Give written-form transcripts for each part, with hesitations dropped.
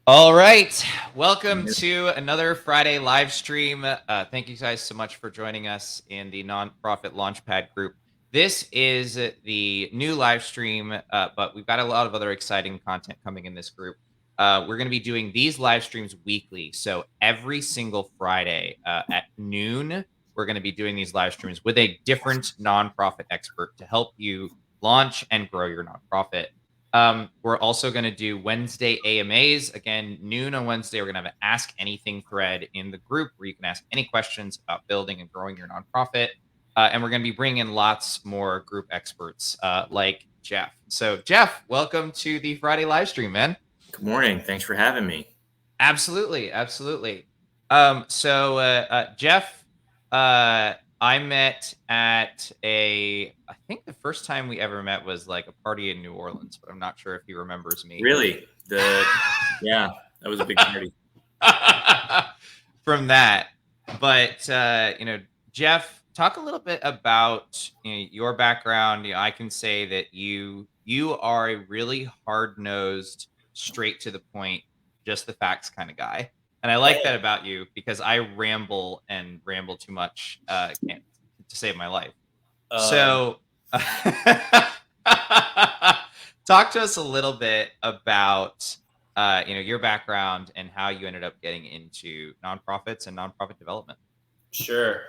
All right. Welcome to another Friday live stream. Thank you guys so much for joining us in the Nonprofit Launchpad group. This is the new live stream, but we've got a lot of other exciting content coming in this group. We're going to be doing these live streams weekly. So every single Friday at noon, we're going to be doing these live streams with a different nonprofit expert to help you launch and grow your nonprofit. We're also going to do Wednesday AMAs. Again, noon on Wednesday, we're going to have an Ask Anything thread in the group where you can ask any questions about building and growing your nonprofit. And we're going to be bringing in lots more group experts like Jeff. So, Jeff, welcome to the Friday live stream, man. Good morning. Thanks for having me. Absolutely. Absolutely. Jeff, I met at I think the first time we ever met was like a party in New Orleans, but I'm not sure if he remembers me. Really? Yeah, that was a big party. From that. But Jeff, talk a little bit about your background. I can say that you are a really hard-nosed, straight to the point, just the facts kind of guy. And I like that about you because I ramble and ramble too much can't, to save my life. So talk to us a little bit about your background and how you ended up getting into nonprofits and nonprofit development. Sure.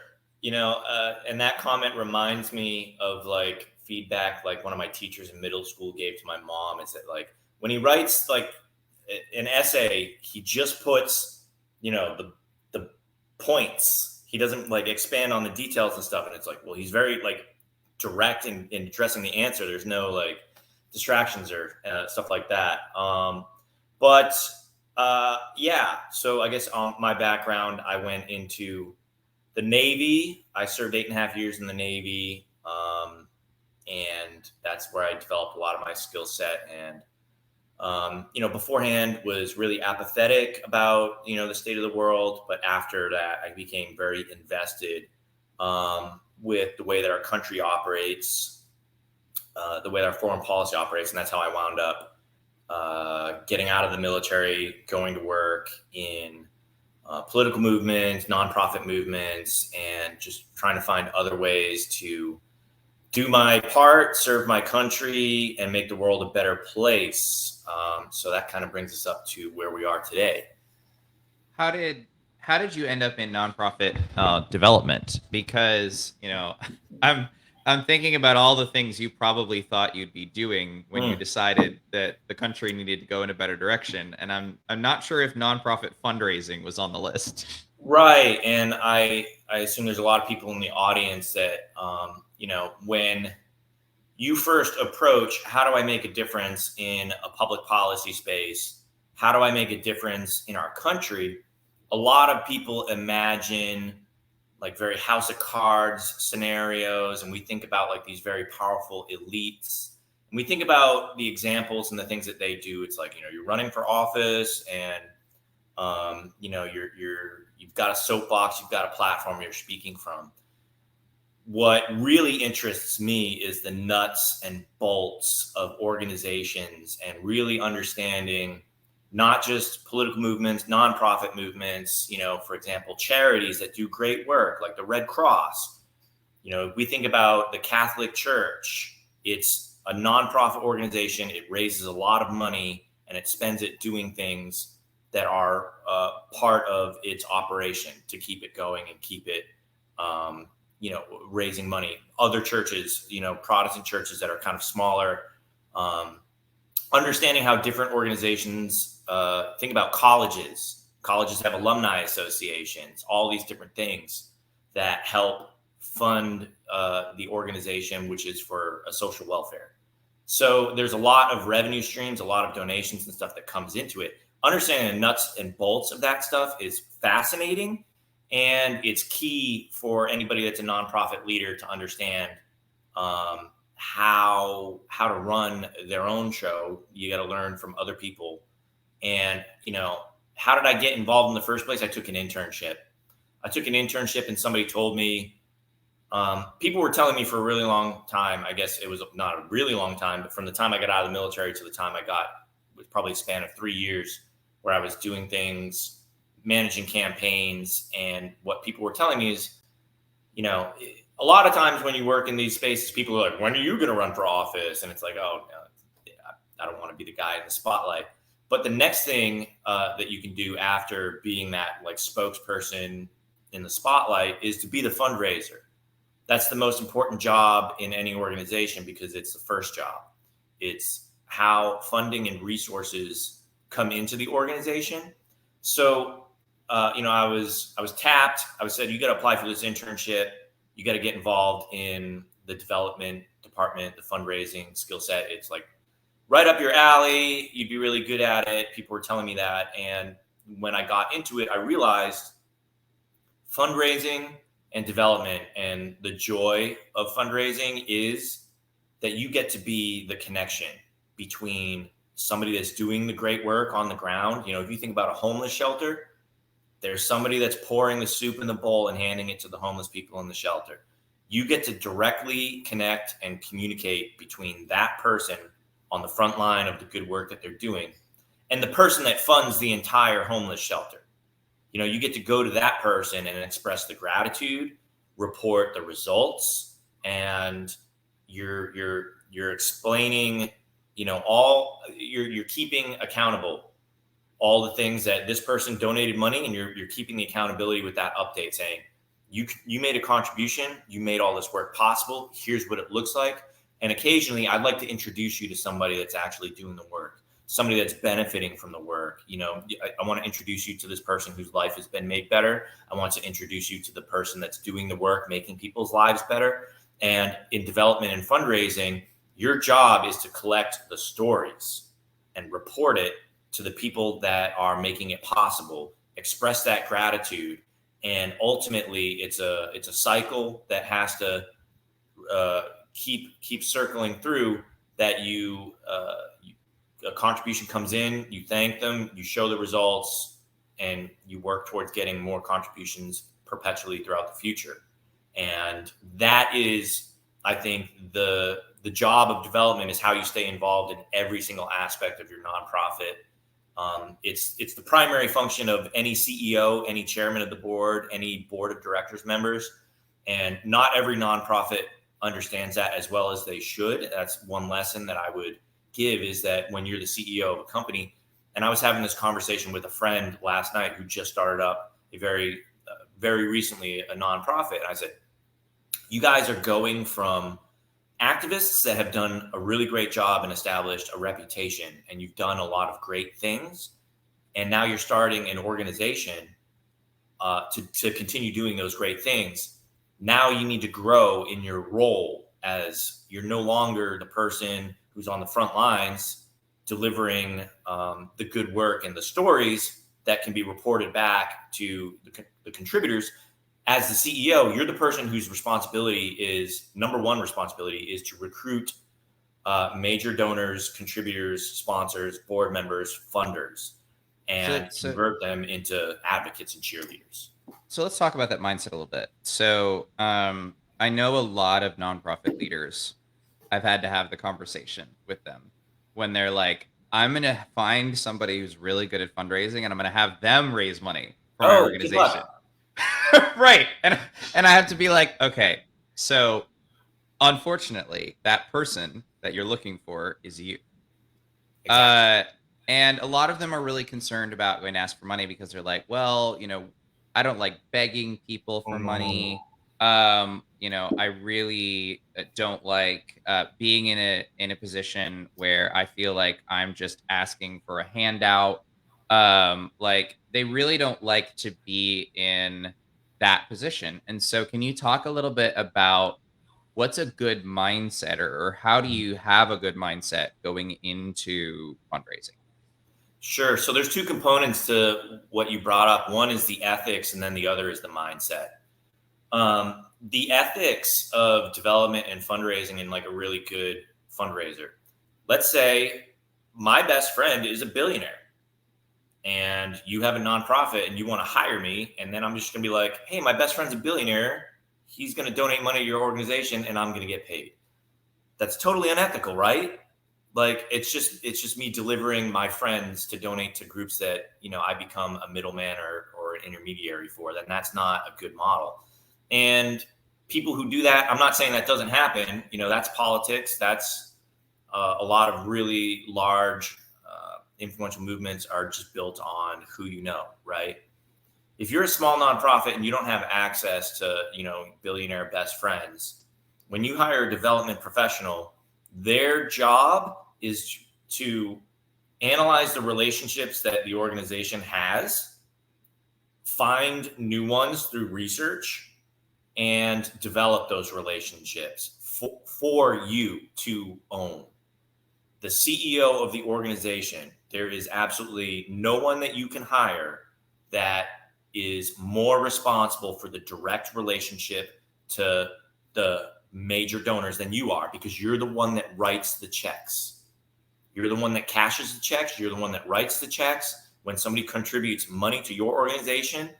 And that comment reminds me of like feedback like one of my teachers in middle school gave to my mom is that like when he writes like an essay, he just puts, the points. He doesn't like expand on the details and stuff. And it's like, well, he's very like direct in addressing the answer. There's no like distractions or stuff like that. But yeah, so I guess on my background, I went into the Navy. I served 8.5 years in the Navy. And that's where I developed a lot of my skill set. And, beforehand was really apathetic about, the state of the world. But after that, I became very invested with the way that our country operates, the way that our foreign policy operates. And that's how I wound up getting out of the military, going to work in political movements, nonprofit movements, and just trying to find other ways to do my part, serve my country, and make the world a better place. So that kind of brings us up to where we are today. How did you end up in nonprofit development? Because I'm I'm thinking about all the things you probably thought you'd be doing when you decided that the country needed to go in a better direction, and I'm not sure if nonprofit fundraising was on the list. Right, and I assume there's a lot of people in the audience that when you first approach, how do I make a difference in a public policy space? How do I make a difference in our country? A lot of people imagine like very house of cards scenarios, and we think about like these very powerful elites. And we think about the examples and the things that they do. It's like, you're running for office and you've got a soapbox, you've got a platform you're speaking from. What really interests me is the nuts and bolts of organizations and really understanding not just political movements, nonprofit movements, for example, charities that do great work like the Red Cross. We think about the Catholic Church. It's a nonprofit organization. It raises a lot of money and it spends it doing things that are part of its operation to keep it going and keep it raising money. Other churches, Protestant churches that are kind of smaller, understanding how different organizations think about colleges. Colleges have alumni associations, all these different things that help fund the organization, which is for a social welfare. So there's a lot of revenue streams, a lot of donations and stuff that comes into it. Understanding the nuts and bolts of that stuff is fascinating. And it's key for anybody that's a nonprofit leader to understand how to run their own show. You got to learn from other people. And, how did I get involved in the first place? I took an internship. And somebody told me, people were telling me for a really long time. I guess it was not a really long time, but from the time I got out of the military to the time it was probably a span of 3 years. where I was doing things, managing campaigns. And what people were telling me is, you know, a lot of times when you work in these spaces, people are like, when are you going to run for office? And it's like, oh, no, I don't want to be the guy in the spotlight. But the next thing that you can do after being that like spokesperson in the spotlight is to be the fundraiser. That's the most important job in any organization because it's the first job. It's how funding and resources come into the organization. So, I was tapped. I was said, you got to apply for this internship. You got to get involved in the development department, the fundraising skill set. It's like right up your alley. You'd be really good at it. People were telling me that. And when I got into it, I realized fundraising and development and the joy of fundraising is that you get to be the connection between somebody that's doing the great work on the ground. If you think about a homeless shelter, there's somebody that's pouring the soup in the bowl and handing it to the homeless people in the shelter. You get to directly connect and communicate between that person on the front line of the good work that they're doing and the person that funds the entire homeless shelter. You get to go to that person and express the gratitude, report the results, and you're explaining, you're keeping accountable all the things that this person donated money, and you're keeping the accountability with that update saying, you made a contribution, you made all this work possible, here's what it looks like. And occasionally I'd like to introduce you to somebody that's actually doing the work, somebody that's benefiting from the work. I want to introduce you to this person whose life has been made better. I want to introduce you to the person that's doing the work, making people's lives better. And in development and fundraising, your job is to collect the stories and report it to the people that are making it possible, express that gratitude. And ultimately it's a cycle that has to keep circling through, that a contribution comes in, you thank them, you show the results, and you work towards getting more contributions perpetually throughout the future. And that is, I think, the job of development is how you stay involved in every single aspect of your nonprofit. It's the primary function of any CEO, any chairman of the board, any board of directors members. And not every nonprofit understands that as well as they should. That's one lesson that I would give, is that when you're the CEO of a company, and I was having this conversation with a friend last night who just started up very recently a nonprofit. And I said, you guys are going from activists that have done a really great job and established a reputation, and you've done a lot of great things. And now you're starting an organization to continue doing those great things. Now you need to grow in your role, as you're no longer the person who's on the front lines delivering the good work and the stories that can be reported back to the contributors. As the CEO, you're the person whose number one responsibility is to recruit major donors, contributors, sponsors, board members, funders, and convert them into advocates and cheerleaders. So let's talk about that mindset a little bit. So I know a lot of nonprofit leaders. I've had to have the conversation with them when they're like, I'm going to find somebody who's really good at fundraising, and I'm going to have them raise money for my organization. Right. And I have to be like, okay, so unfortunately, that person that you're looking for is you. Exactly. And a lot of them are really concerned about going to ask for money because they're like, well, I don't like begging people for money. I really don't like being in a position where I feel like I'm just asking for a handout. Like they really don't like to be in that position. And so can you talk a little bit about what's a good mindset, or how do you have a good mindset going into fundraising? Sure. So there's two components to what you brought up. One is the ethics, and then the other is the mindset. The ethics of development and fundraising in like a really good fundraiser. Let's say my best friend is a billionaire and you have a nonprofit and you want to hire me. And then I'm just going to be like, hey, my best friend's a billionaire. He's going to donate money to your organization and I'm going to get paid. That's totally unethical, right? Like it's just me delivering my friends to donate to groups that, I become a middleman or an intermediary for. Then that's not a good model. And people who do that, I'm not saying that doesn't happen. That's politics. That's a lot of really large influential movements are just built on who right? If you're a small nonprofit and you don't have access to, billionaire best friends, when you hire a development professional, their job is to analyze the relationships that the organization has, find new ones through research, and develop those relationships for you to own. The CEO of the organization, there is absolutely no one that you can hire that is more responsible for the direct relationship to the major donors than you are, because you're the one that writes the checks. You're the one that cashes the checks. You're the one that writes the checks. When somebody contributes money to your organization,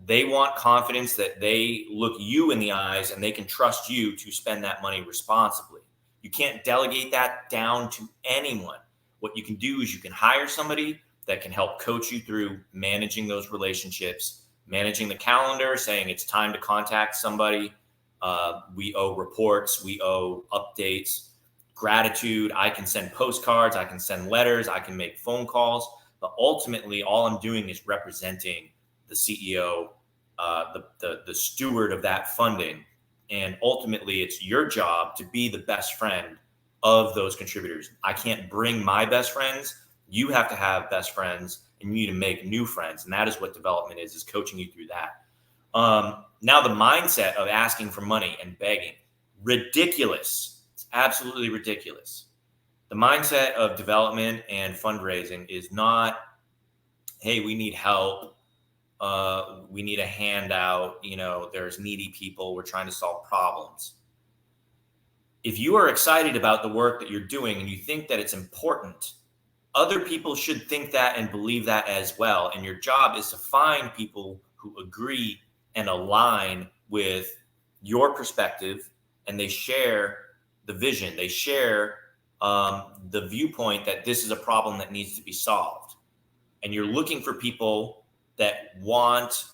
they want confidence that they look you in the eyes and they can trust you to spend that money responsibly. You can't delegate that down to anyone. What you can do is you can hire somebody that can help coach you through managing those relationships, managing the calendar, saying it's time to contact somebody. We owe reports, we owe updates, gratitude. I can send postcards, I can send letters, I can make phone calls. But ultimately, all I'm doing is representing the CEO, the steward of that funding. And ultimately, it's your job to be the best friend of those contributors. I can't bring my best friends. You have to have best friends, and you need to make new friends. And that is what development is coaching you through that. Now, the mindset of asking for money and begging, ridiculous. It's absolutely ridiculous. The mindset of development and fundraising is not, hey, we need help. We need a handout. There's needy people. We're trying to solve problems. If you are excited about the work that you're doing and you think that it's important, other people should think that and believe that as well. And your job is to find people who agree and align with your perspective, and they share the vision. They share the viewpoint that this is a problem that needs to be solved. And you're looking for people that want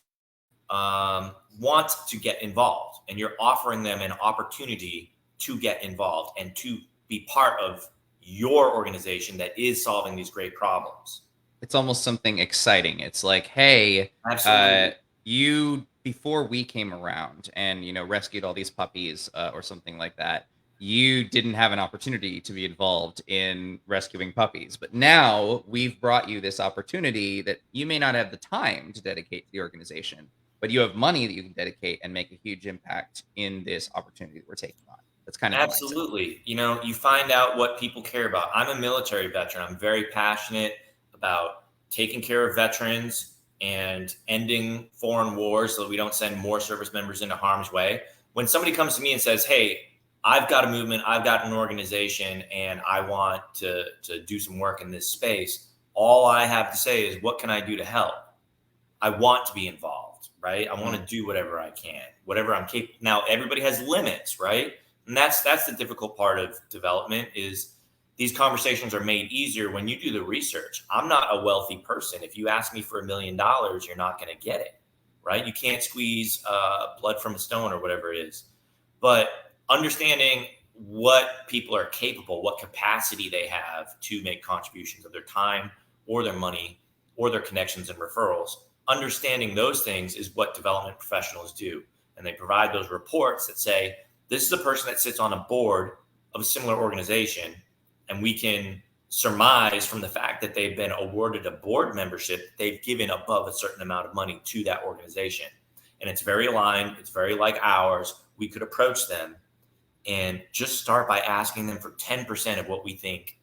to get involved, and you're offering them an opportunity to get involved and to be part of your organization that is solving these great problems. It's almost something exciting. It's like, hey, Absolutely. you, before we came around and rescued all these puppies or something like that, you didn't have an opportunity to be involved in rescuing puppies. But now we've brought you this opportunity that you may not have the time to dedicate to the organization, but you have money that you can dedicate and make a huge impact in this opportunity that we're taking on. That's kind of the mindset. Absolutely. You find out what people care about. I'm a military veteran. I'm very passionate about taking care of veterans and ending foreign wars so that we don't send more service members into harm's way. When somebody comes to me and says, hey, I've got a movement, I've got an organization, and I want to do some work in this space, all I have to say is, what can I do to help? I want to be involved, right? I want to do whatever I can, whatever I'm capable. Now, everybody has limits, right? And that's the difficult part of development, is these conversations are made easier when you do the research. I'm not a wealthy person. If you ask me for $1 million, you're not going to get it, right? You can't squeeze blood from a stone or whatever it is. But understanding what people are capable, what capacity they have to make contributions of their time or their money or their connections and referrals, understanding those things is what development professionals do. And they provide those reports that say, this is a person that sits on a board of a similar organization, and we can surmise from the fact that they've been awarded a board membership, they've given above a certain amount of money to that organization. And it's very aligned. It's very like ours. We could approach them and just start by asking them for 10% of what we think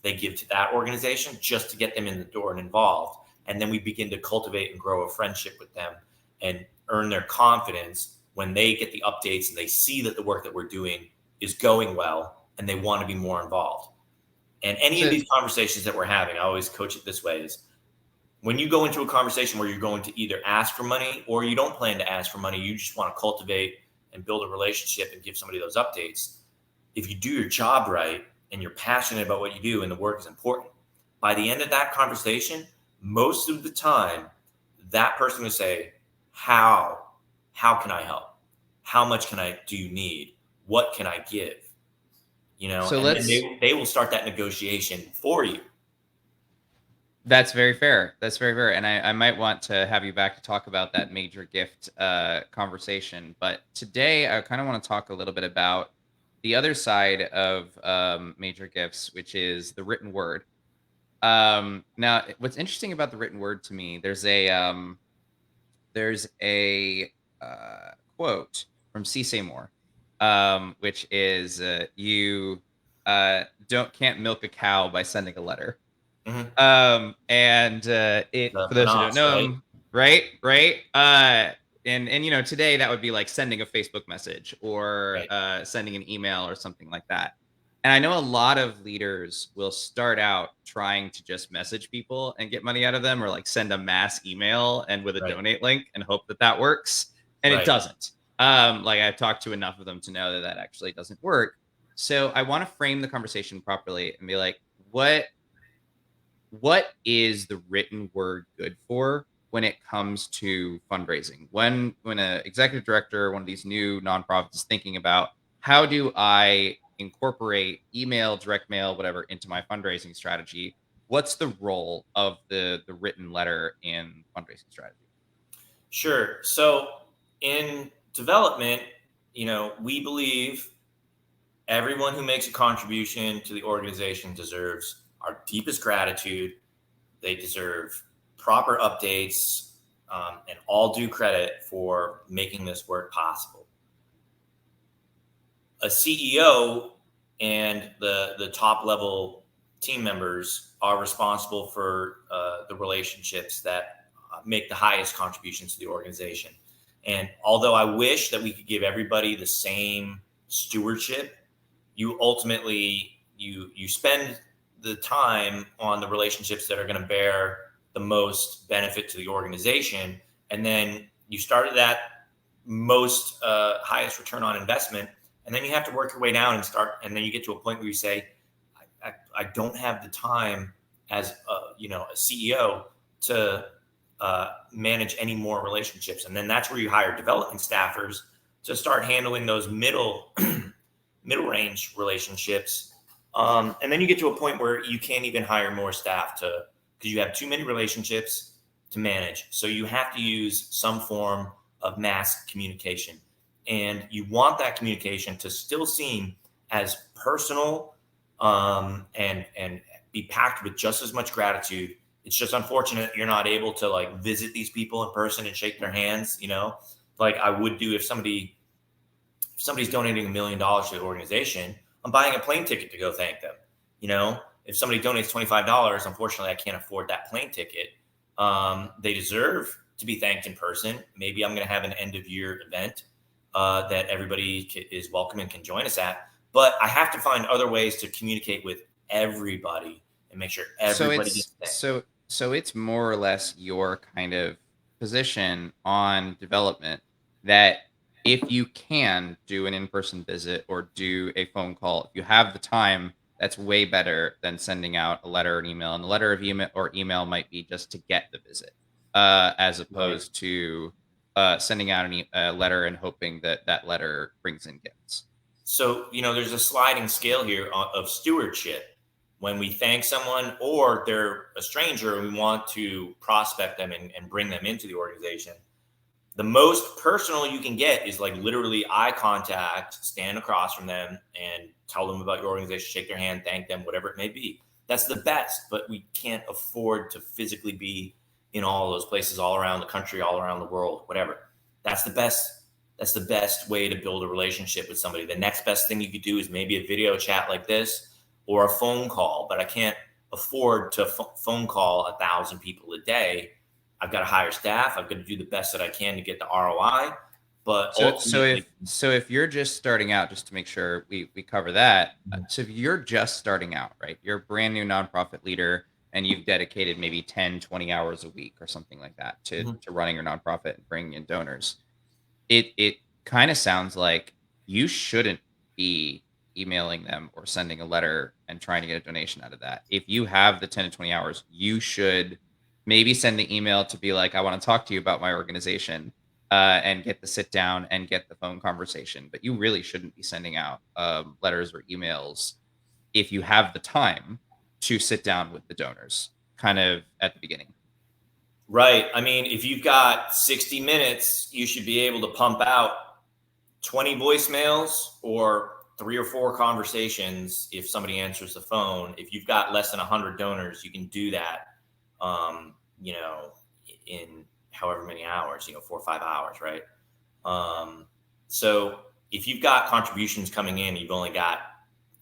they give to that organization, just to get them in the door and involved. And then we begin to cultivate and grow a friendship with them and earn their confidence when they get the updates and they see that the work that we're doing is going well and they want to be more involved. And any of these conversations that we're having, I always coach it this way, is when you go into a conversation where you're going to either ask for money or you don't plan to ask for money, you just want to cultivate and build a relationship and give somebody those updates. If you do your job right, and you're passionate about what you do and the work is important, by the end of that conversation, most of the time, that person will say, how? How can I help? How much do you need? What can I give? So And then let's they will start that negotiation for you. That's very fair. That's very fair. And I might want to have you back to talk about that major gift conversation. But today, I kind of want to talk a little bit about the other side of major gifts, which is the written word. Now, what's interesting about the written word to me, there's a quote from C. Seymour, which is you don't can't milk a cow by sending a letter. Mhm. And it The for those who don't pronounce, know right? him, right, right. And today that would be like sending a Facebook message or Right. sending an email or something like that. And I know a lot of leaders will start out trying to just message people and get money out of them, or like send a mass email and with a Right. donate link and hope that that works. And it Right. doesn't. Like I've talked to enough of them to know that that actually doesn't work. So I want to frame the conversation properly and be like, what is the written word good for when it comes to fundraising? When an executive director, one of these new nonprofits is thinking about how do I incorporate email, direct mail, whatever into my fundraising strategy, what's the role of the written letter in fundraising strategy? Sure. So in development, we believe everyone who makes a contribution to the organization deserves our deepest gratitude. They deserve proper updates, and all due credit for making this work possible. A CEO and the top level team members are responsible for the relationships that make the highest contributions to the organization. And although I wish that we could give everybody the same stewardship, you ultimately you spend the time on the relationships that are going to bear the most benefit to the organization, and then you start at that most highest return on investment, and then you have to work your way down and then you get to a point where you say, I don't have the time as a CEO to manage any more relationships, and then that's where you hire development staffers to start handling those middle range relationships. And then you get to a point where you can't even hire more staff because you have too many relationships to manage. So you have to use some form of mass communication. And you want that communication to still seem as personal, and be packed with just as much gratitude. It's just unfortunate you're not able to like visit these people in person and shake their hands, like I would do if somebody's donating $1 million to the organization. I'm buying a plane ticket to go thank them. If somebody donates $25, unfortunately, I can't afford that plane ticket. They deserve to be thanked in person. Maybe I'm going to have an end of year event that everybody is welcome and can join us at. But I have to find other ways to communicate with everybody and make sure So everybody it's gets thanked. so it's more or less your kind of position on development that if you can do an in-person visit or do a phone call, if you have the time, that's way better than sending out a letter or an email. And the letter of email or email might be just to get the visit, as Right. opposed to sending out a letter and hoping that that letter brings in gifts. So, there's a sliding scale here of stewardship. When we thank someone or they're a stranger and we want to prospect them and bring them into the organization, the most personal you can get is like literally eye contact, stand across from them and tell them about your organization, shake their hand, thank them, whatever it may be. That's the best, but we can't afford to physically be in all those places all around the country, all around the world, whatever. That's the best. That's the best way to build a relationship with somebody. The next best thing you could do is maybe a video chat like this or a phone call, but I can't afford to phone call 1,000 people a day. I've got to hire staff. I've got to do the best that I can to get the ROI. But ultimately, So if you're just starting out, just to make sure we cover that. So if you're just starting out, right? You're a brand new nonprofit leader and you've dedicated maybe 10, 20 hours a week or something like that Mhm. to running your nonprofit and bringing in donors. It kind of sounds like you shouldn't be emailing them or sending a letter and trying to get a donation out of that. If you have the 10 to 20 hours, you should maybe send the email to be like, I want to talk to you about my organization, and get the sit down and get the phone conversation. But you really shouldn't be sending out letters or emails if you have the time to sit down with the donors kind of at the beginning. Right. I mean, if you've got 60 minutes, you should be able to pump out 20 voicemails or 3 or 4 conversations if somebody answers the phone. If you've got less than 100 donors, you can do that, you know, in however many hours, 4 or 5 hours, right? So if you've got contributions coming in, you've only got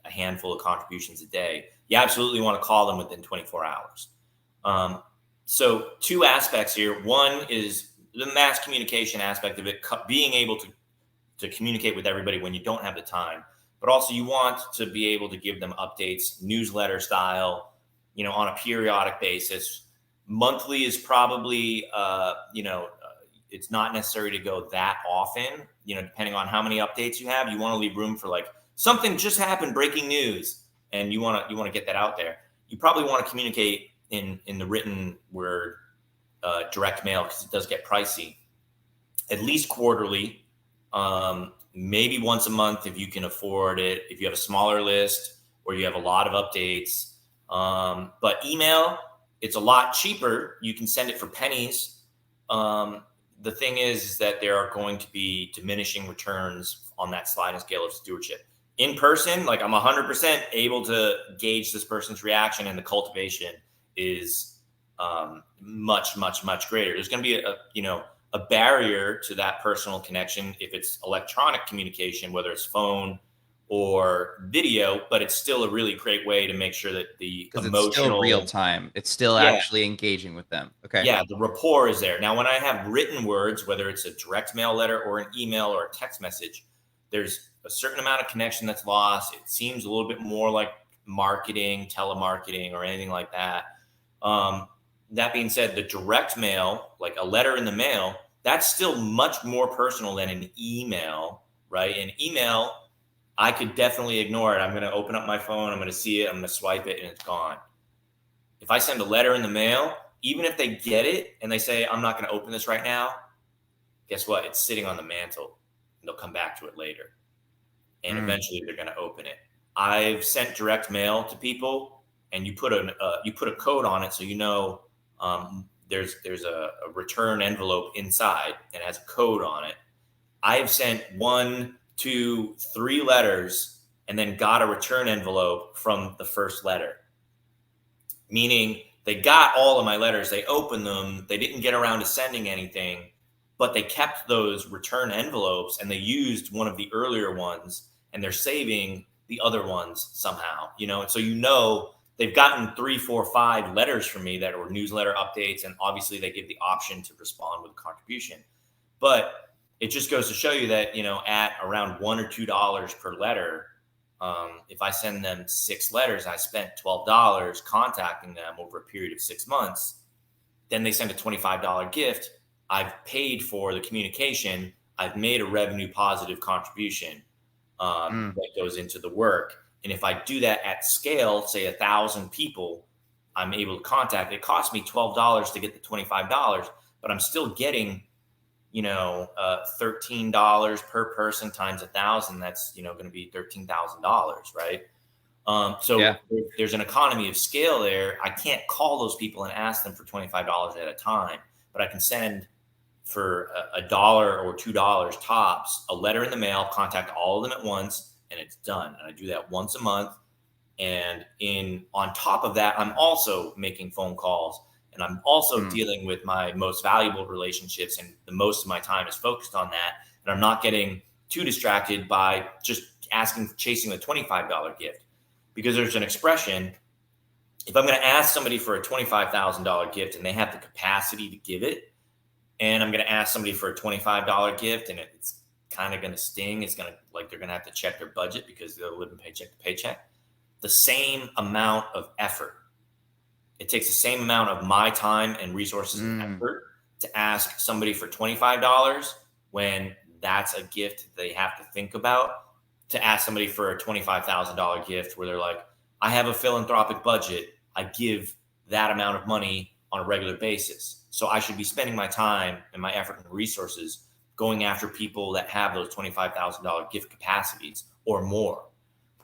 a handful of contributions a day, you absolutely want to call them within 24 hours. So 2 aspects here. One is the mass communication aspect of it, being able to communicate with everybody when you don't have the time, but also you want to be able to give them updates, newsletter style, on a periodic basis. Monthly is probably, it's not necessary to go that often, depending on how many updates you have. You want to leave room for like something just happened, breaking news, and you want to get that out there. You probably want to communicate in the written word, direct mail, because it does get pricey, at least quarterly, maybe once a month if you can afford it, if you have a smaller list or you have a lot of updates. But email, it's a lot cheaper. You can send it for pennies. The thing is that there are going to be diminishing returns on that sliding scale of stewardship. In person, like I'm 100% able to gauge this person's reaction, and the cultivation is much, much, much greater. There's going to be a barrier to that personal connection if it's electronic communication, whether it's phone or video, but it's still a really great way to make sure that the emotional, it's still real time. It's still actually engaging with them. Okay. Yeah, the rapport is there. Now, when I have written words, whether it's a direct mail letter or an email or a text message, there's a certain amount of connection that's lost. It seems a little bit more like marketing, telemarketing, or anything like that. That being said, the direct mail, like a letter in the mail, that's still much more personal than an email, right? An email, I could definitely ignore it. I'm going to open up my phone, I'm going to see it, I'm going to swipe it, and it's gone. If I send a letter in the mail, even if they get it and they say, I'm not going to open this right now, guess what? It's sitting on the mantle, and they'll come back to it later. And eventually they're going to open it. I've sent direct mail to people, and you put a code on it, so there's a return envelope inside and it has a code on it. I've sent 1, 2, 3 letters and then got a return envelope from the first letter, meaning they got all of my letters, they opened them, they didn't get around to sending anything, but they kept those return envelopes and they used one of the earlier ones, and they're saving the other ones somehow, and so they've gotten 3, 4, 5 letters from me that were newsletter updates, and obviously they give the option to respond with a contribution. But it just goes to show you that, at around $1 or $2 per letter, if I send them 6 letters, I spent $12 contacting them over a period of 6 months. Then they send a $25 gift. I've paid for the communication. I've made a revenue positive contribution that goes into the work. And if I do that at scale, say 1,000 people, I'm able to contact. It costs me $12 to get the $25, but I'm still getting, $13 per person times 1,000. That's, going to be $13,000, right? There's an economy of scale there. I can't call those people and ask them for $25 at a time, but I can send for $1 or $2 tops, a letter in the mail, contact all of them at once, and it's done. And I do that once a month. And on top of that, I'm also making phone calls, and I'm also dealing with my most valuable relationships, and the most of my time is focused on that. And I'm not getting too distracted by just chasing the $25 gift, because there's an expression. If I'm going to ask somebody for a $25,000 gift and they have the capacity to give it, and I'm going to ask somebody for a $25 gift and it's kind of going to sting, it's going to, like, they're going to have to check their budget because they're living paycheck to paycheck. The same amount of effort. It takes the same amount of my time and resources and effort to ask somebody for $25 when that's a gift they have to think about, to ask somebody for a $25,000 gift where they're like, I have a philanthropic budget. I give that amount of money on a regular basis. So I should be spending my time and my effort and resources going after people that have those $25,000 gift capacities or more.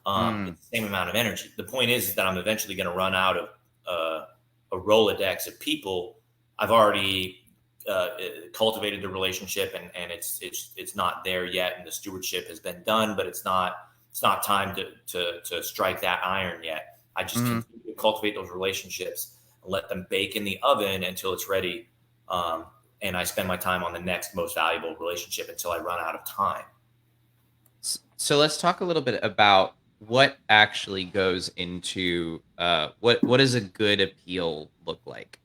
Mm. It's the same amount of energy. The point is that I'm eventually going to run out of a Rolodex of people. I've already cultivated the relationship, and it's not there yet, and the stewardship has been done, but it's not time to strike that iron yet. I just Mm-hmm. continue to cultivate those relationships and let them bake in the oven until it's ready. And I spend my time on the next most valuable relationship until I run out of time. So let's talk a little bit about what actually goes into what does a good appeal look like?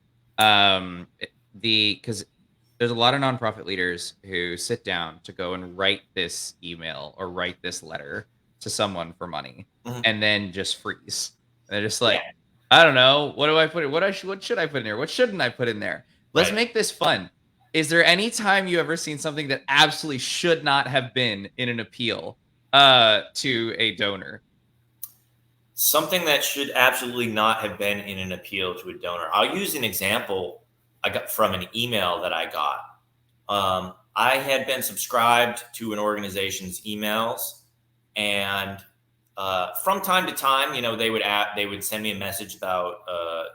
Because there's a lot of nonprofit leaders who sit down to go and write this email or write this letter to someone for money Mhm. and then just freeze. They're just Yeah, like, I don't know, what do I put in? What should I put in there? What shouldn't I put in there? Let's right. make this fun. Is there any time you ever seen something that absolutely should not have been in an appeal to a donor? Something that should absolutely not have been in an appeal to a donor. I'll use an example I got from an email that I got. I had been subscribed to an organization's emails, and from time to time, they would send me a message about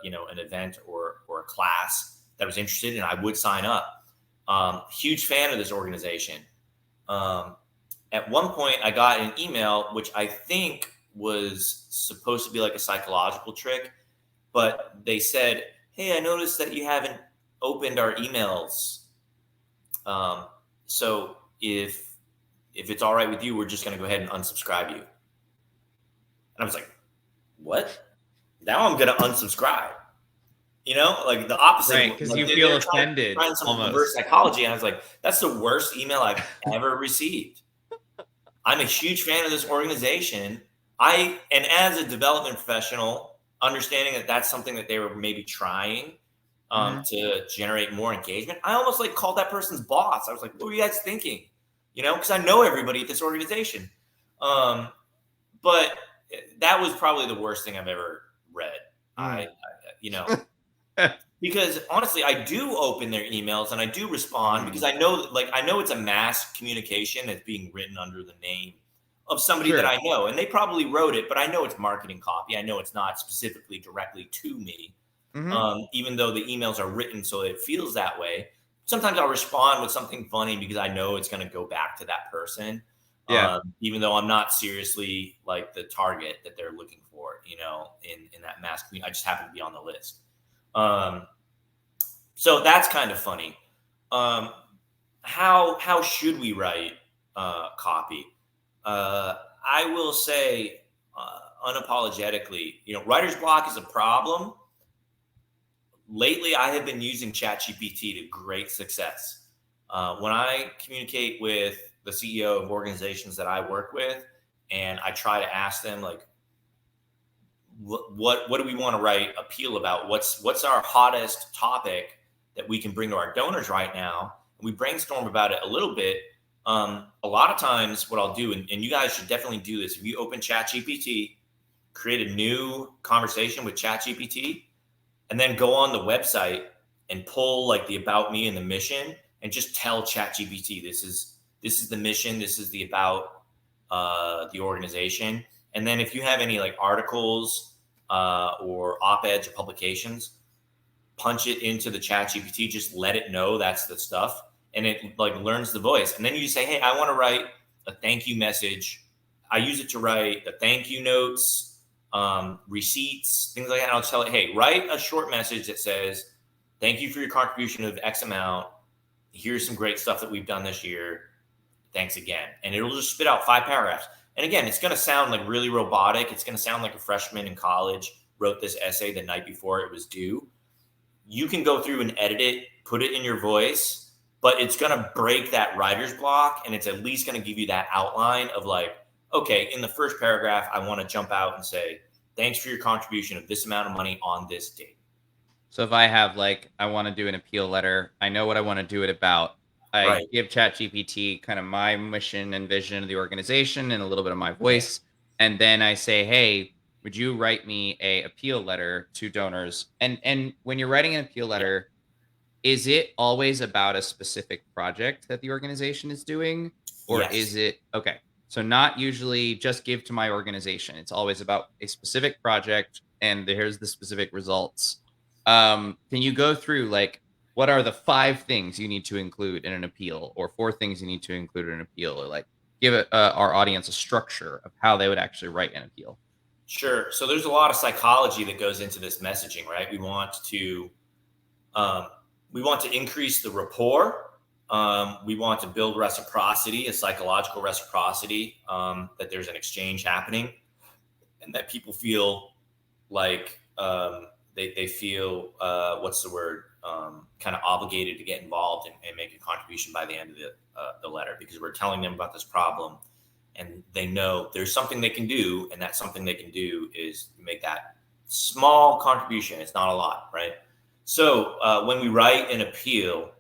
an event or a class that I was interested in. I would sign up. Huge fan of this organization. Um, at one point, I got an email which I think was supposed to be like a psychological trick, but they said, "Hey, I noticed that you haven't opened our emails. Um, so if it's all right with you, we're just going to go ahead and unsubscribe you." And I was like, "What? Now I'm going to unsubscribe?" Like the opposite. Right, because Like you they're feel trying offended some reverse almost. psychology, and I was like, "That's the worst email I've ever received." I'm a huge fan of this organization. And as a development professional, understanding that that's something that they were maybe trying Hmm. to generate more engagement, I almost like called that person's boss. I was like, "What were you guys thinking?" Because I know everybody at this organization. Um, but that was probably the worst thing I've ever read. Mm. You know, because honestly, I do open their emails and I do respond because Mm. I know it's a mass communication that's being written under the name of somebody that Sure. I know, and they probably wrote it, but I know it's marketing copy. I know it's not specifically directly to me, Hmm. even though the emails are written so it feels that way. Sometimes I'll respond with something funny because I know it's going to go back to that person, Yeah. even though I'm not seriously like the target that they're looking for. In that mass community, I just happen to be on the list. Um, so that's kind of funny. Um, how should we write copy? Uh, I will say unapologetically, writer's block is a problem. Lately, I have been using ChatGPT to great success. When I communicate with the CEO of organizations that I work with, and I try to ask them like, what do we want to write appeal about? What's our hottest topic that we can bring to our donors right now? And we brainstorm about it a little bit. A lot of times, what I'll do, and you guys should definitely do this, if you open ChatGPT, create a new conversation with ChatGPT, and then go on the website and pull like the about me and the mission, and just tell ChatGPT this is the mission, this is the about the organization. And then if you have any like articles or op-eds or publications, punch it into the ChatGPT, just let it know that's the stuff, and it like learns the voice. And then you say, hey, I want to write a thank you message. I use it to write the thank you notes, receipts, things like that. And I'll tell it, hey, write a short message that says, thank you for your contribution of X amount. Here's some great stuff that we've done this year. Thanks again. And it'll just spit out 5 paragraphs. And again, it's going to sound like really robotic. It's going to sound like a freshman in college wrote this essay the night before it was due. You can go through and edit it, put it in your voice, but it's going to break that writer's block. And it's at least going to give you that outline of like, okay, in the first paragraph, I want to jump out and say, thanks for your contribution of this amount of money on this date. So if I have like I want to do an appeal letter, I know what I want to do it about. I Right. give ChatGPT kind of my mission and vision of the organization and a little bit of my Yeah. voice. And then I say, hey, would you write me a appeal letter to donors? And when you're writing an appeal Yeah. letter, is it always about a specific project that the organization is doing? Or is Yes. it okay? So not usually just give to my organization. It's always about a specific project and here's the specific results. Can you go through like what are the 5 things you need to include in an appeal or 4 things you need to include in an appeal or like give it, our audience a structure of how they would actually write an appeal? Sure. So there's a lot of psychology that goes into this messaging, right? Um, we want to increase the rapport. We want to build reciprocity, a psychological reciprocity, that there's an exchange happening, and that people feel like they feel what's the word, kind of obligated to get involved and make a contribution by the end of the letter, because we're telling them about this problem, and they know there's something they can do, and that something they can do is make that small contribution. It's not a lot, right? So when we write an appeal,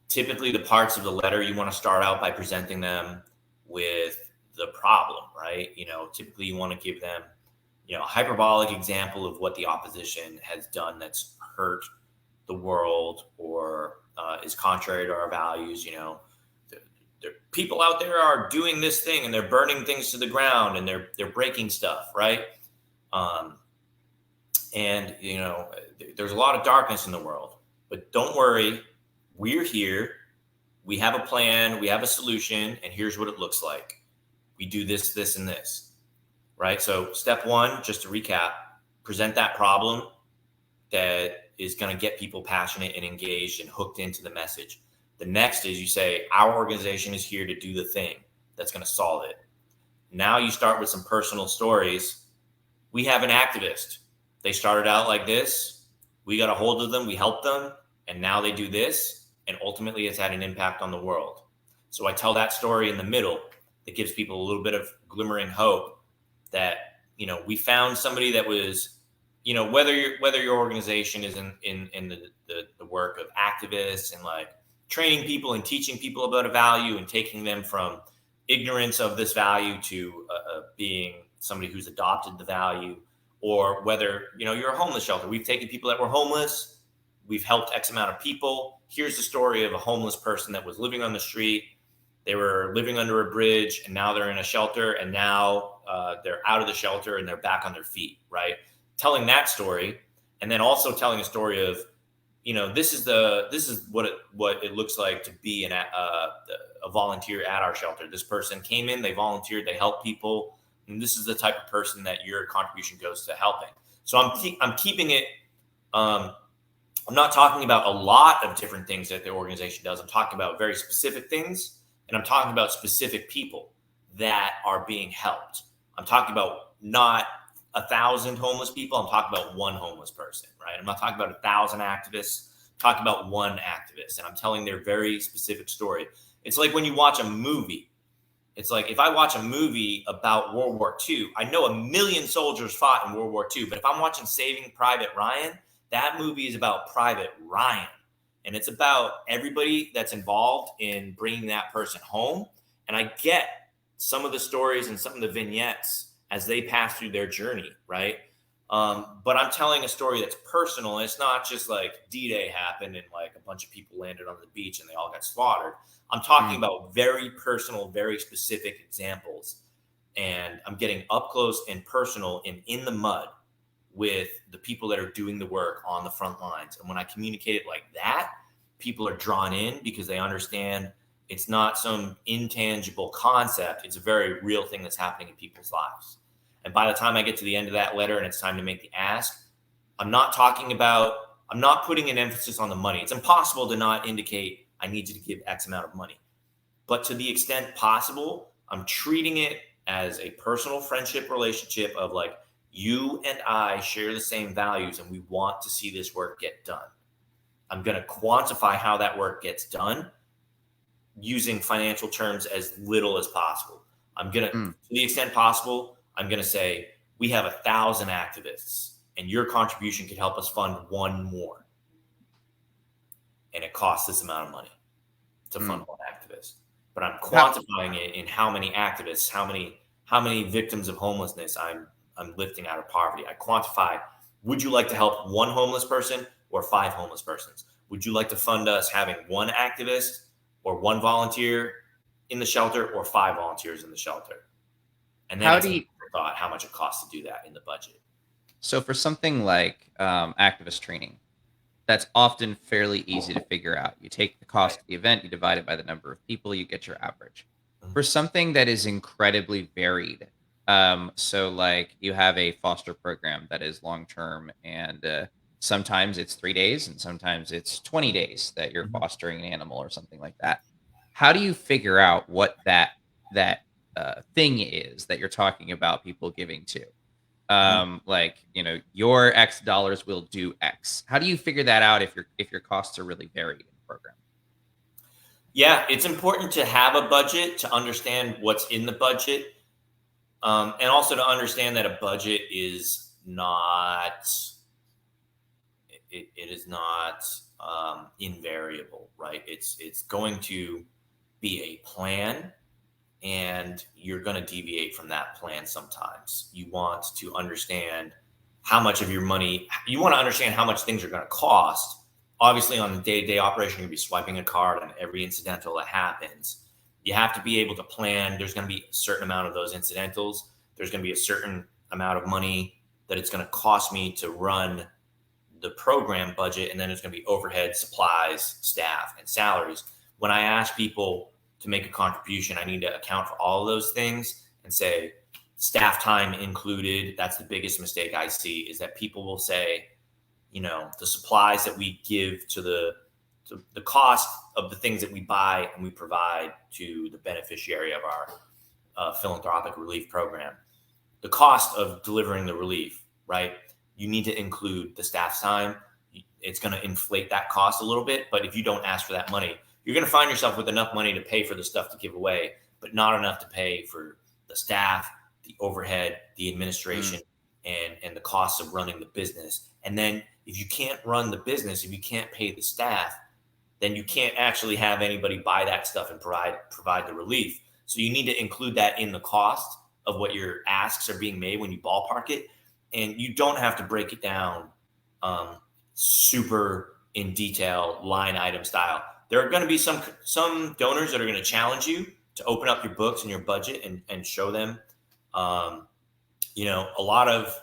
typically the parts of the letter you want to start out by presenting them with the problem, right? Typically you want to give them, a hyperbolic example of what the opposition has done that's hurt the world or is contrary to our values. There people out there are doing this thing and they're burning things to the ground and they're breaking stuff, right? Um, and there's a lot of darkness in the world, but don't worry, we're here. We have a plan, we have a solution, and here's what it looks like. We do this, this, and this, right? So step one, just to recap, present that problem that is going to get people passionate and engaged and hooked into the message. The next is you say, our organization is here to do the thing that's going to solve it. Now you start with some personal stories. We have an activist. They started out like this. We got a hold of them. We helped them. And now they do this. And ultimately, it's had an impact on the world. So I tell that story in the middle that gives people a little bit of glimmering hope that, we found somebody that was, whether your organization is in the work of activists and like training people and teaching people about a value and taking them from ignorance of this value to being somebody who's adopted the value, or whether you're a homeless shelter. We've taken people that were homeless, we've helped X amount of people. Here's the story of a homeless person that was living on the street. They were living under a bridge and now they're in a shelter, and now they're out of the shelter and they're back on their feet, right? Telling that story, and then also telling a story of, this is what it looks like to be a volunteer at our shelter. This person came in, they volunteered, they helped people, and this is the type of person that your contribution goes to helping. So I'm keeping it. I'm not talking about a lot of different things that the organization does. I'm talking about very specific things, and I'm talking about specific people that are being helped. I'm talking about not 1,000 homeless people. I'm talking about one homeless person, right? I'm not talking about 1,000 activists. I'm talking about one activist, and I'm telling their very specific story. It's like when you watch a movie. It's like if I watch a movie about World War II, I know 1,000,000 soldiers fought in World War II, but if I'm watching Saving Private Ryan, that movie is about Private Ryan. And it's about everybody that's involved in bringing that person home. And I get some of the stories and some of the vignettes as they pass through their journey, right? But I'm telling a story that's personal. And it's not just like D-Day happened and like a bunch of people landed on the beach and they all got slaughtered. I'm talking about very personal, very specific examples. And I'm getting up close and personal and in the mud with the people that are doing the work on the front lines. And when I communicate it like that, people are drawn in because they understand it's not some intangible concept. It's a very real thing that's happening in people's lives. And by the time I get to the end of that letter and it's time to make the ask, I'm not putting an emphasis on the money. It's impossible to not indicate I need you to give X amount of money. But to the extent possible, I'm treating it as a personal friendship relationship of like, you and I share the same values and we want to see this work get done. I'm going to quantify how that work gets done using financial terms as little as possible. I'm going to the extent possible, I'm going to say, we have 1,000 activists and your contribution could help us fund one more. And it costs this amount of money. to Mm. fund one activist, but I'm How, quantifying it in how many activists, how many victims of homelessness I'm lifting out of poverty. I quantify, would you like to help one homeless person or 5 homeless persons? Would you like to fund us having one activist or one volunteer in the shelter or 5 volunteers in the shelter? And then how it's do an you, thought how much it costs to do that in the budget. so for something like activist training, that's often fairly easy to figure out. You take the Right. cost of the event, you divide it by the number of people, you get your average. Mhm. For something that is incredibly varied, so like you have a foster program that is long term, and sometimes it's 3 days, and sometimes it's 20 days that you're Mhm. fostering an animal or something like that. How do you figure out what that thing is that you're talking about people giving to? Mhm. Like, your X dollars will do X. How do you figure that out if your costs are really varied in the program? Yeah, it's important to have a budget to understand what's in the budget, and also to understand that a budget is not it is not invariable, right? It's going to be a plan, and you're going to deviate from that plan sometimes. You want to understand how much of your money, you want to understand how much things are going to cost. Obviously, on the day to day operation, you're going to be swiping a card on every incidental that happens. You have to be able to plan. There's going to be a certain amount of those incidentals. There's going to be a certain amount of money that it's going to cost me to run the program budget, and then there's going to be overhead, supplies, staff, and salaries. When I ask people to make a contribution, I need to account for all of those things and say staff time included. That's the biggest mistake I see, is that people will say, the supplies that we give to the cost of the things that we buy and we provide to the beneficiary of our philanthropic relief program, the cost of delivering the relief, right? You need to include the staff's time. It's going to inflate that cost a little bit, but if you don't ask for that money, you're going to find yourself with enough money to pay for the stuff to give away, but not enough to pay for the staff, the overhead, the Mm, administration, and the costs of running the business. And then if you can't run the business, if you can't pay the staff, then you can't actually have anybody buy that stuff and provide the relief. So you need to include that in the cost of what your asks are being made when you ballpark it, and you don't have to break it down um, super in detail, line item style. There are going to be some donors that are going to challenge you to open up your books and your budget and show them. Um, a lot of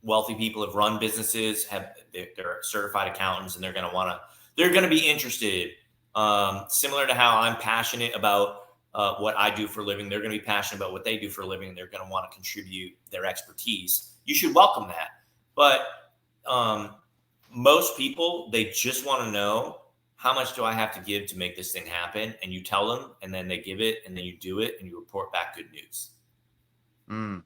wealthy people have run businesses, they're certified accountants, and they're going to be interested. Similar to how I'm passionate about what I do for a living, they're going to be passionate about what they do for a living. They're going to want to contribute their expertise. You should welcome that. But um, most people, they just want to know, how much do I have to give to make this thing happen? And you tell them, and then they give it, and then you do it, and you report back good news. mm.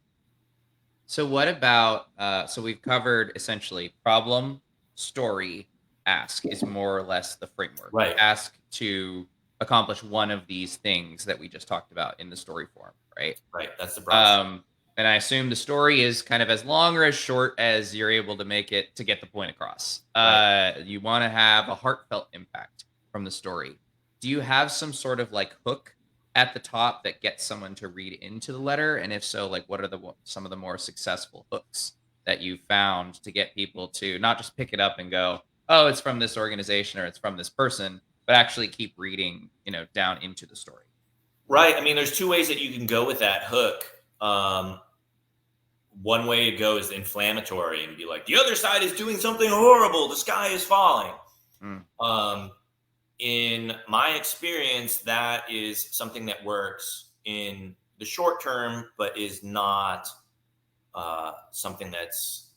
So what about so we've covered essentially problem, story, ask is more or less the framework. Right, Ask to accomplish one of these things that we just talked about in the story form, right? right. That's the broad stroke. Um, and I assume the story is kind of as long or as short as you're able to make it to get the point across. Right. You want to have a heartfelt impact from the story. Do you have some sort of like hook at the top that gets someone to read into the letter? And if so, like what are some of the more successful hooks that you found to get people to not just pick it up and go, "Oh, it's from this organization or it's from this person," but actually keep reading, down into the story? Right. I mean, there's two ways that you can go with that hook. One way to go is inflammatory and be like, the other side is doing something horrible. The sky is falling. Mm, Um, in my experience, that is something that works in the short term, but is not something that's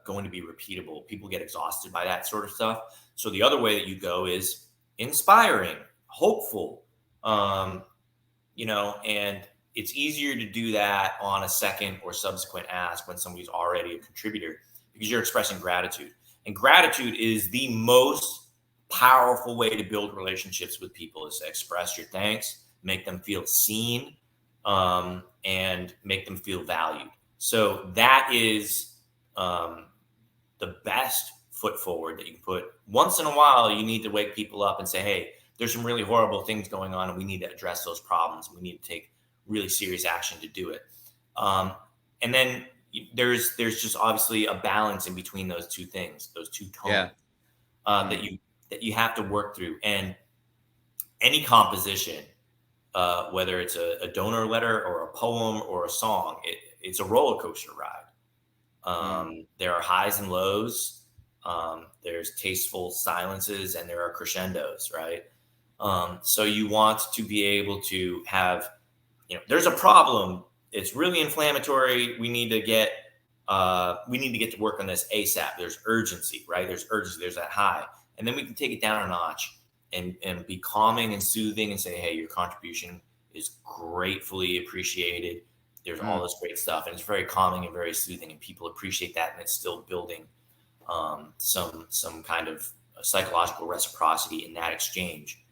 going to be repeatable. People get exhausted by that sort of stuff. So the other way that you go is inspiring, hopeful, um, and it's easier to do that on a second or subsequent ask when somebody's already a contributor, because you're expressing gratitude. And gratitude is the most powerful way to build relationships with people, is to express your thanks, make them feel seen, and make them feel valued. So that is the best foot forward that you can put. Once in a while, you need to wake people up and say, hey, there's some really horrible things going on, and we need to address those problems. We need to take really serious action to do it. And then there's just obviously a balance in between those two things, those two tones, that you have to work through. And any composition, whether it's a donor letter or a poem or a song, it's a roller coaster ride. There are highs and lows. There's tasteful silences, and there are crescendos, right? So you want to be able to have, there's a problem. It's really inflammatory. We need to get to work on this ASAP. There's urgency, right? There's urgency. There's that high, and then we can take it down a notch and be calming and soothing and say, hey, your contribution is gratefully appreciated. There's all this great stuff, and it's very calming and very soothing, and people appreciate that, and it's still building some kind of psychological reciprocity in that exchange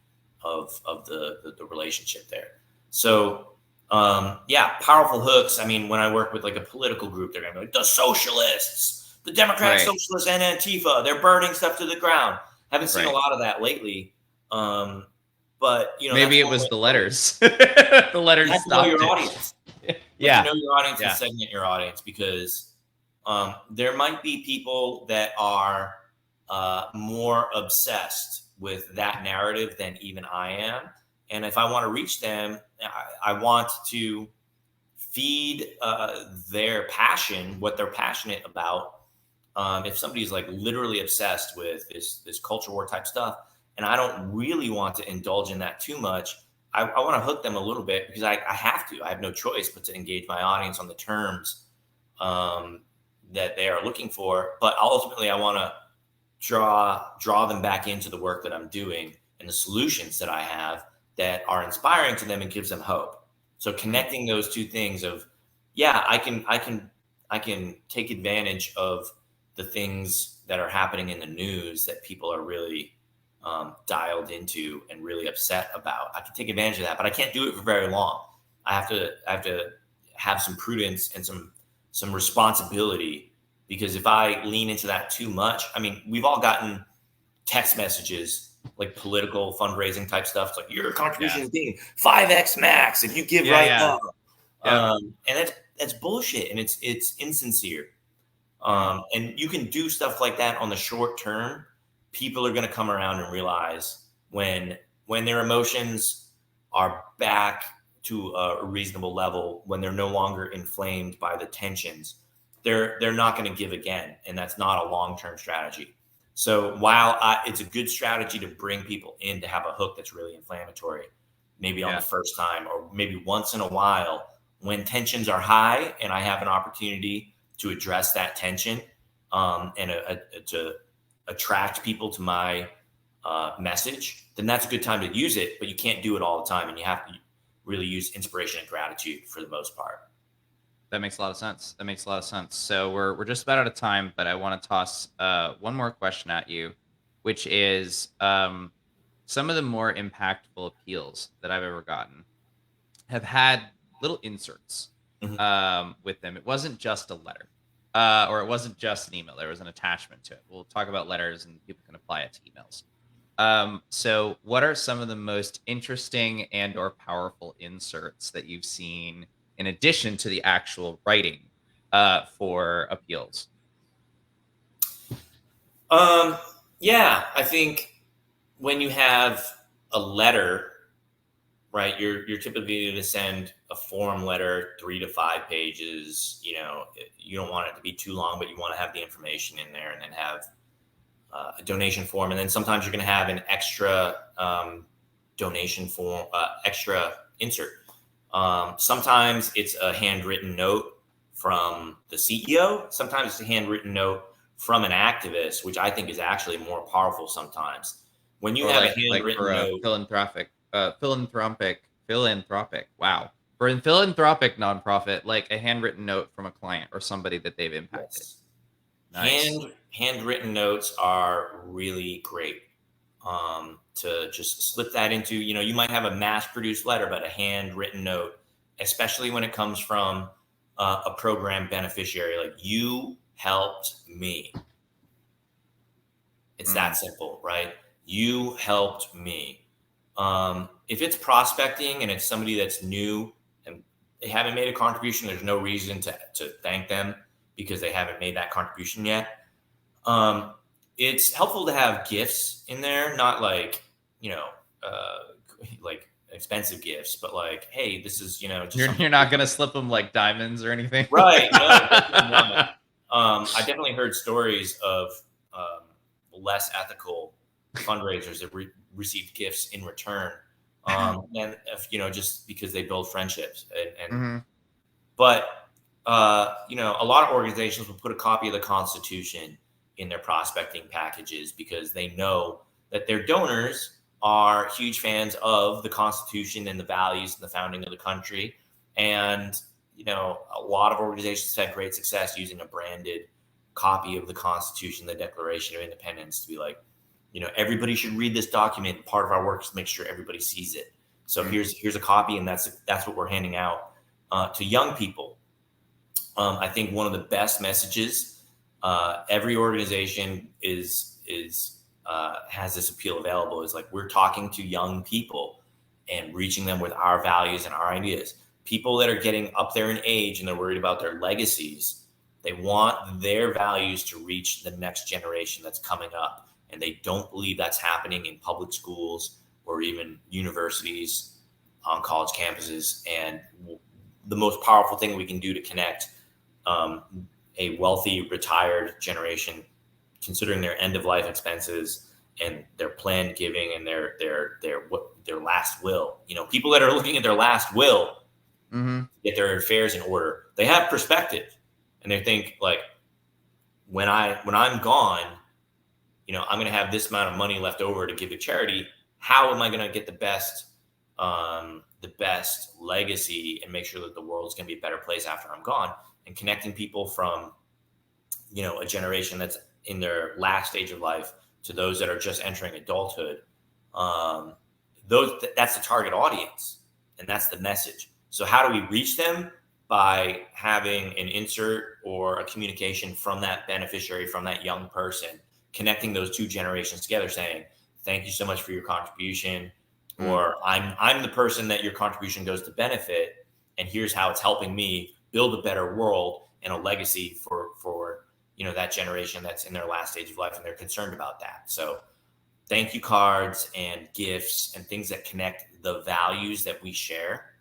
of the relationship there. So powerful hooks. I mean, when I work with like a political group, they're gonna be like, the socialists, the Democratic Socialists and Antifa, they're burning stuff to the ground. Haven't seen a lot of that lately. But maybe it was the letters. The letters stopped. Know your audience. Yeah, know your audience and segment your audience, because there might be people that are more obsessed with that narrative than even I am. And if I want to reach them, I want to feed their passion, what they're passionate about. If somebody's like literally obsessed with this culture war type stuff, and I don't really want to indulge in that too much, I want to hook them a little bit, because I have to. I have no choice but to engage my audience on the terms that they are looking for. But ultimately, I want to draw them back into the work that I'm doing and the solutions that I have that are inspiring to them and gives them hope. So connecting those two things of, I can take advantage of the things that are happening in the news that people are really dialed into and really upset about. I can take advantage of that, but I can't do it for very long. I have to have some prudence and some responsibility, because if I lean into that too much, I mean, we've all gotten text messages like political fundraising type stuff. It's like, your contribution is being 5x max if you give now. And that's bullshit, and it's insincere. And you can do stuff like that on the short term. People are going to come around and realize when their emotions are back to a reasonable level, when they're no longer inflamed by the tensions, they're not going to give again. And that's not a long-term strategy. So while it's a good strategy to bring people in to have a hook that's really inflammatory, maybe on the first time, or maybe once in a while, when tensions are high and I have an opportunity to address that tension and to attract people to my message, then that's a good time to use it. But you can't do it all the time, and you have to really use inspiration and gratitude for the most part. That makes a lot of sense. So we're just about out of time, but I want to toss one more question at you, which is some of the more impactful appeals that I've ever gotten have had little inserts with them. It wasn't just a letter, or it wasn't just an email. There was an attachment to it. We'll talk about letters, and people can apply it to emails. So what are some of the most interesting and or powerful inserts that you've seen in addition to the actual writing for appeals? I think when you have a letter, right, you're typically going to send a form letter, 3 to 5 pages. You don't want it to be too long, but you want to have the information in there, and then have a donation form. And then sometimes you're going to have an extra donation form, extra insert. Sometimes it's a handwritten note from the CEO. Sometimes it's a handwritten note from an activist, which I think is actually more powerful sometimes. When you have a handwritten note, philanthropic. Wow. For a philanthropic nonprofit, like a handwritten note from a client or somebody that they've impacted. Yes. Nice. Handwritten notes are really great. To just slip that into, you might have a mass-produced letter, but a handwritten note, especially when it comes from a program beneficiary, like, you helped me. It's that simple, right? You helped me. If it's prospecting and it's somebody that's new and they haven't made a contribution, there's no reason to thank them because they haven't made that contribution yet. It's helpful to have gifts in there, not like, like expensive gifts, but like, hey, this is, just You're not gonna slip them like diamonds or anything, right. No, definitely not. I definitely heard stories of less ethical fundraisers that received gifts in return, and if, just because they build friendships. But a lot of organizations will put a copy of the Constitution in their prospecting packages because they know that their donors are huge fans of the Constitution and the values and the founding of the country. And a lot of organizations have had great success using a branded copy of the Constitution, the Declaration of Independence, to be like, everybody should read this document. Part of our work is to make sure everybody sees it. So here's a copy, and that's what we're handing out to young people. I think one of the best messages, every organization has this appeal available, is like, we're talking to young people and reaching them with our values and our ideas. People that are getting up there in age and they're worried about their legacies, they want their values to reach the next generation that's coming up. And they don't believe that's happening in public schools or even universities, on college campuses. And the most powerful thing we can do to connect a wealthy retired generation, considering their end of life expenses and their planned giving and their last will. People that are looking at their last will, get their affairs in order. They have perspective, and they think like, when I'm gone, I'm going to have this amount of money left over to give to charity. How am I going to get the best legacy and make sure that the world's going to be a better place after I'm gone? And connecting people from, a generation that's in their last stage of life to those that are just entering adulthood. That's the target audience, and that's the message. So how do we reach them? By having an insert or a communication from that beneficiary, from that young person, connecting those two generations together, saying, thank you so much for your contribution, or I'm the person that your contribution goes to benefit, and here's how it's helping me build a better world and a legacy for that generation that's in their last stage of life, and they're concerned about that. So thank you cards and gifts and things that connect the values that we share.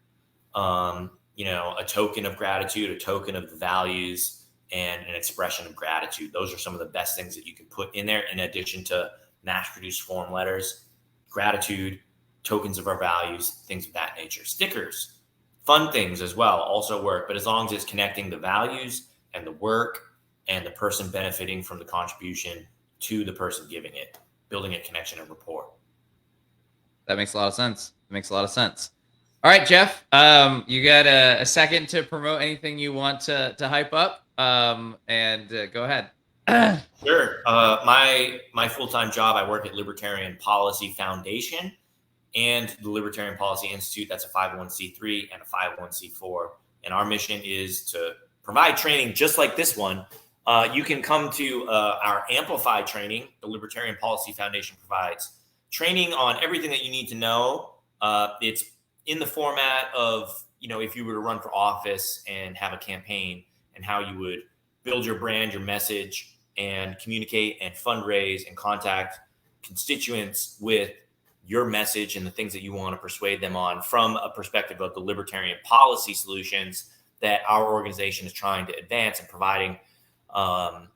A token of gratitude, a token of the values, and an expression of gratitude. Those are some of the best things that you can put in there, in addition to mass-produced form letters, gratitude, tokens of our values, things of that nature. Stickers, fun things as well, also work, but as long as it's connecting the values and the work and the person benefiting from the contribution to the person giving it, building a connection and rapport. That makes a lot of sense. All right, Jeff, you got a second to promote anything you want to hype up, and go ahead. Sure. My full-time job, I work at Libertarian Policy Foundation and the Libertarian Policy Institute. That's a 501c3 and a 501c4. And our mission is to provide training just like this one. You can come to our Amplify training. The Libertarian Policy Foundation provides training on everything that you need to know. It's in the format of, if you were to run for office and have a campaign, and how you would build your brand, your message, and communicate and fundraise and contact constituents with your message and the things that you want to persuade them on, from a perspective of the libertarian policy solutions that our organization is trying to advance, and providing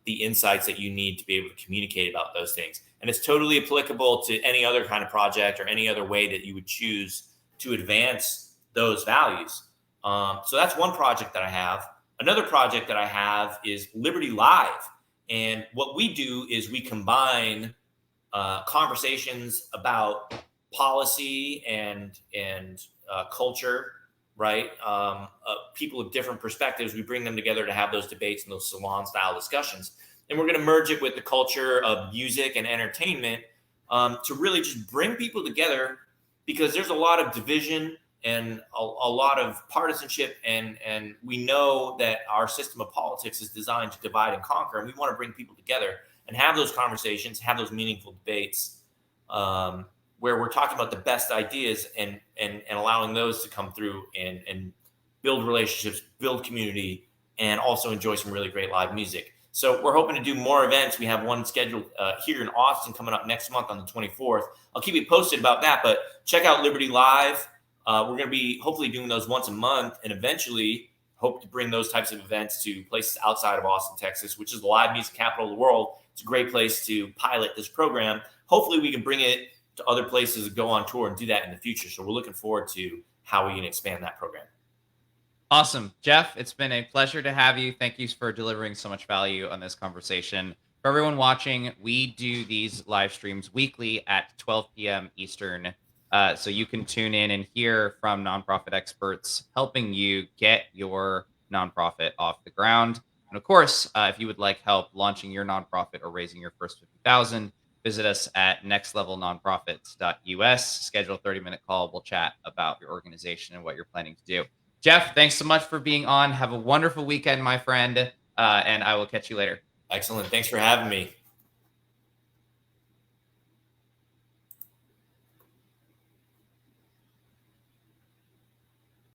the insights that you need to be able to communicate about those things. And it's totally applicable to any other kind of project or any other way that you would choose to advance those values. So that's one project that I have. Another project that I have is Liberty Live. And what we do is we combine conversations about policy and culture, right? People with different perspectives, we bring them together to have those debates and those salon-style discussions. And we're going to merge it with the culture of music and entertainment to really just bring people together, because there's a lot of division and a lot of partisanship, and we know that our system of politics is designed to divide and conquer, and we want to bring people together and have those conversations, have those meaningful debates, where we're talking about the best ideas and allowing those to come through and build relationships, build community, and also enjoy some really great live music. So we're hoping to do more events. We have one scheduled here in Austin coming up next month on the 24th. I'll keep you posted about that, but check out Liberty Live. We're going to be hopefully doing those once a month, and eventually hope to bring those types of events to places outside of Austin, Texas, which is the live music capital of the world. It's a great place to pilot this program. Hopefully we can bring it to other places and go on tour and do that in the future. So we're looking forward to how we can expand that program. Awesome. Jeff, it's been a pleasure to have you. Thank you for delivering so much value on this conversation. For everyone watching, we do these live streams weekly at 12 p.m. Eastern. So you can tune in and hear from nonprofit experts helping you get your nonprofit off the ground. And of course, if you would like help launching your nonprofit or raising your first 50,000, visit us at nextlevelnonprofits.us. Schedule a 30-minute call. We'll chat about your organization and what you're planning to do. Jeff, thanks so much for being on. Have a wonderful weekend, my friend, and I will catch you later. Excellent. Thanks for having me.